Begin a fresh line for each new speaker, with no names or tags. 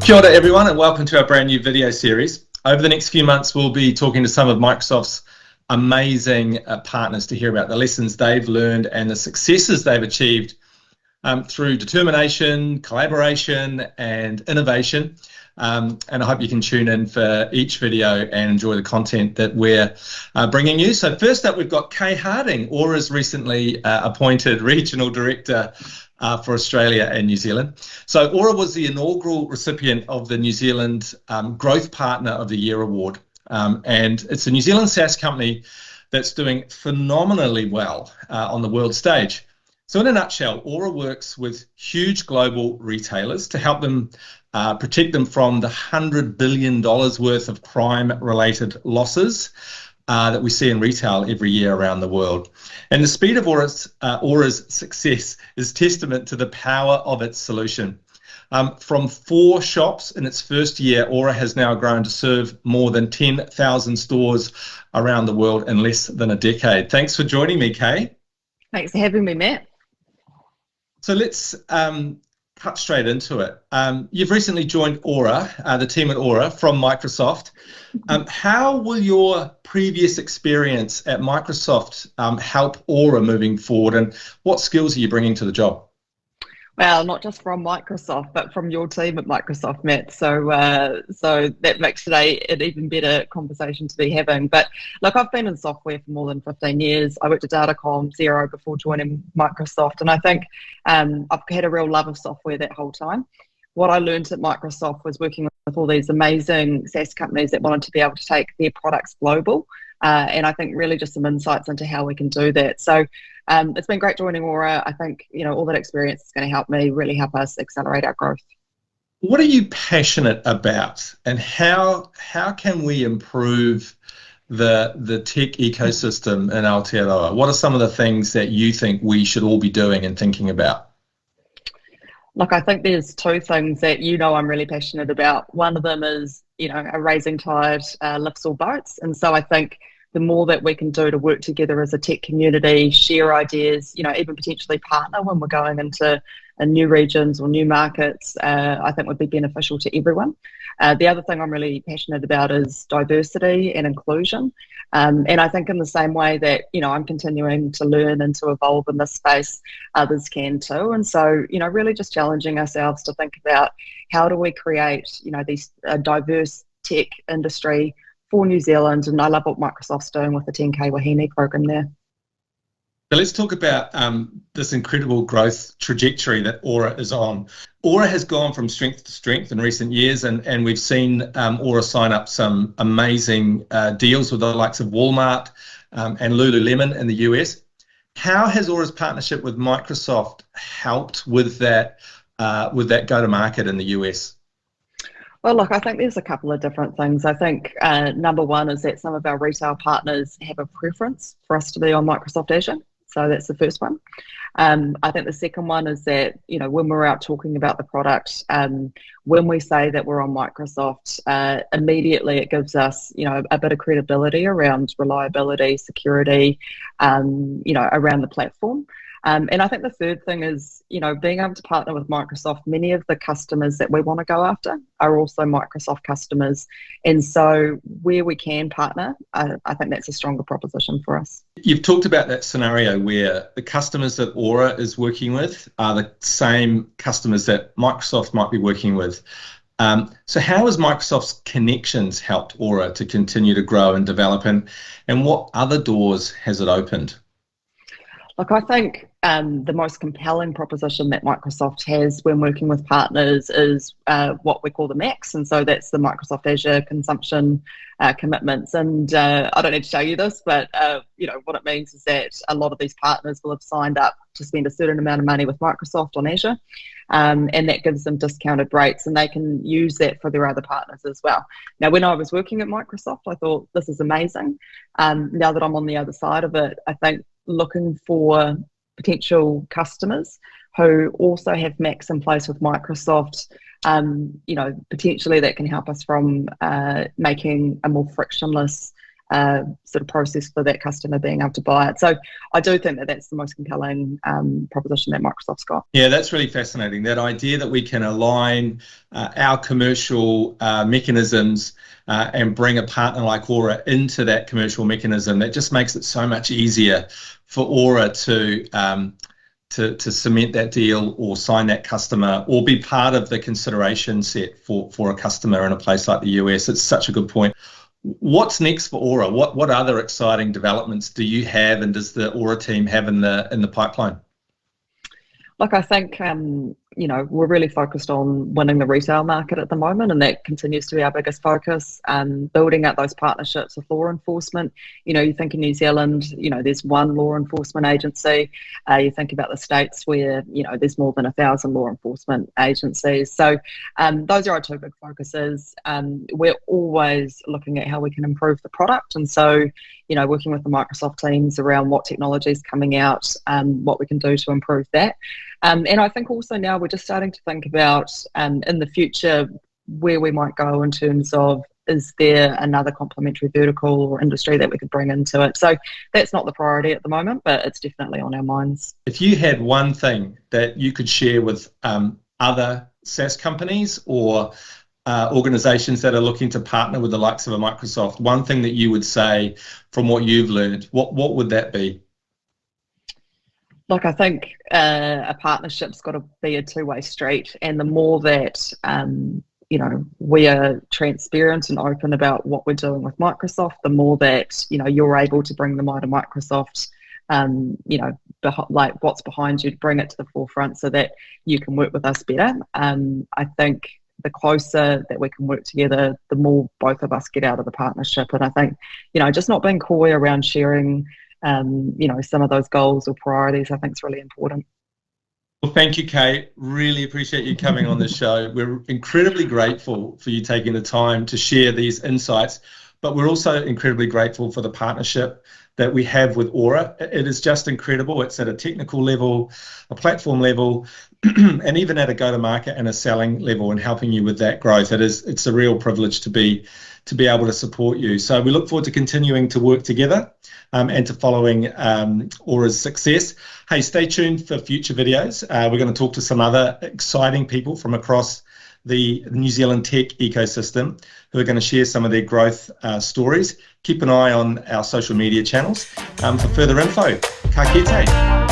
Kia ora everyone, and welcome to our brand new video series. Over the next few months we'll be talking to some of Microsoft's amazing partners to hear about the lessons they've learned and the successes they've achieved through determination, collaboration and innovation. And I hope you can tune in for each video and enjoy the content that we're bringing you. So first up, we've got Kay Harding, Auror's recently appointed Regional Director for Australia and New Zealand. So Auror was the inaugural recipient of the New Zealand Growth Partner of the Year Award. And it's a New Zealand SaaS company that's doing phenomenally well on the world stage. So in a nutshell, Auror works with huge global retailers to help them protect them from the $100 billion worth of crime-related losses that we see in retail every year around the world. And the speed of Auror's success is testament to the power of its solution. From 4 shops in its first year, Auror has now grown to serve more than 10,000 stores around the world in less than a decade. Thanks for joining me, Kay.
Thanks for having me, Matt.
So let's cut straight into it. You've recently joined Auror, the team at Auror from Microsoft. How will your previous experience at Microsoft help Auror moving forward, and what skills are you bringing to the job?
Well, not just from Microsoft, but from your team at Microsoft, Matt. So that makes today an even better conversation to be having. But look, I've been in software for more than 15 years. I worked at Datacom, Xero before joining Microsoft. And I think I've had a real love of software that whole time. What I learned at Microsoft was working with all these amazing SaaS companies that wanted to be able to take their products global. And I think really just some insights into how we can do that. So it's been great joining Auror. I think, all that experience is going to help me really help us accelerate our growth.
What are you passionate about, and how can we improve the tech ecosystem in Aotearoa? What are some of the things that you think we should all be doing and thinking about?
Look, I think there's 2 things that I'm really passionate about. One of them is, a rising tide lifts all boats. And so I think the more that we can do to work together as a tech community, share ideas, even potentially partner when we're going into new regions or new markets, I think would be beneficial to everyone. The other thing I'm really passionate about is diversity and inclusion. And I think in the same way that, I'm continuing to learn and to evolve in this space, others can too. And so, really just challenging ourselves to think about how do we create, these diverse tech industry for New Zealand. And I love what Microsoft's doing with the 10K Wahine program there.
So let's talk about this incredible growth trajectory that Auror is on. Auror has gone from strength to strength in recent years, and we've seen Auror sign up some amazing deals with the likes of Walmart and Lululemon in the US. How has Auror's partnership with Microsoft helped with that go-to-market in the US?
Well, look, I think there's a couple of different things. I think number one is that some of our retail partners have a preference for us to be on Microsoft Azure. So that's the first one. I think the second one is that, when we're out talking about the product, when we say that we're on Microsoft, immediately it gives us, a bit of credibility around reliability, security, around the platform. And I think the third thing is, being able to partner with Microsoft. Many of the customers that we want to go after are also Microsoft customers. And so where we can partner, I think that's a stronger proposition for us.
You've talked about that scenario where the customers that Auror is working with are the same customers that Microsoft might be working with. So how has Microsoft's connections helped Auror to continue to grow and develop, and what other doors has it opened?
Look, I think the most compelling proposition that Microsoft has when working with partners is what we call the MAX. And so that's the Microsoft Azure consumption commitments. And I don't need to show you this, but what it means is that a lot of these partners will have signed up to spend a certain amount of money with Microsoft on Azure. And that gives them discounted rates, and they can use that for their other partners as well. Now, when I was working at Microsoft, I thought this is amazing. Now that I'm on the other side of it, I think looking for potential customers who also have Max in place with Microsoft, potentially that can help us from making a more frictionless sort of process for that customer being able to buy it. So I do think that that's the most compelling proposition that Microsoft's got.
Yeah, that's really fascinating. That idea that we can align our commercial mechanisms and bring a partner like Auror into that commercial mechanism, that just makes it so much easier for Auror to cement that deal or sign that customer or be part of the consideration set for a customer in a place like the US. It's such a good point. What's next for Auror? What other exciting developments do you have, and does the Auror team have in the pipeline?
Look, I think, we're really focused on winning the retail market at the moment, and that continues to be our biggest focus. Building out those partnerships with law enforcement. You think in New Zealand, there's one law enforcement agency. You think about the States where, there's more than 1,000 law enforcement agencies. So those are our two big focuses. We're always looking at how we can improve the product. And so, working with the Microsoft teams around what technology is coming out, what we can do to improve that. And I think also now we're just starting to think about in the future where we might go in terms of, is there another complementary vertical or industry that we could bring into it? So that's not the priority at the moment, but it's definitely on our minds.
If you had one thing that you could share with other SaaS companies or organizations that are looking to partner with the likes of a Microsoft, one thing that you would say from what you've learned, what would that be?
Look, I think a partnership's got to be a two-way street, and the more that we are transparent and open about what we're doing with Microsoft, the more that you're able to bring the might of Microsoft, like what's behind you, to bring it to the forefront so that you can work with us better. I think the closer that we can work together, the more both of us get out of the partnership. And I think just not being coy around sharing some of those goals or priorities, I think is really important.
Well, thank you, Kate. Really appreciate you coming on the show. We're incredibly grateful for you taking the time to share these insights, but we're also incredibly grateful for the partnership that we have with Auror. It is just incredible. It's at a technical level, a platform level, and even at a go-to-market and a selling level, and helping you with that growth. It's a real privilege to be able to support you. So we look forward to continuing to work together and to following Auror's success. Hey, stay tuned for future videos. We're going to talk to some other exciting people from across the New Zealand tech ecosystem who are going to share some of their growth stories. Keep an eye on our social media channels for further info. Ka kite.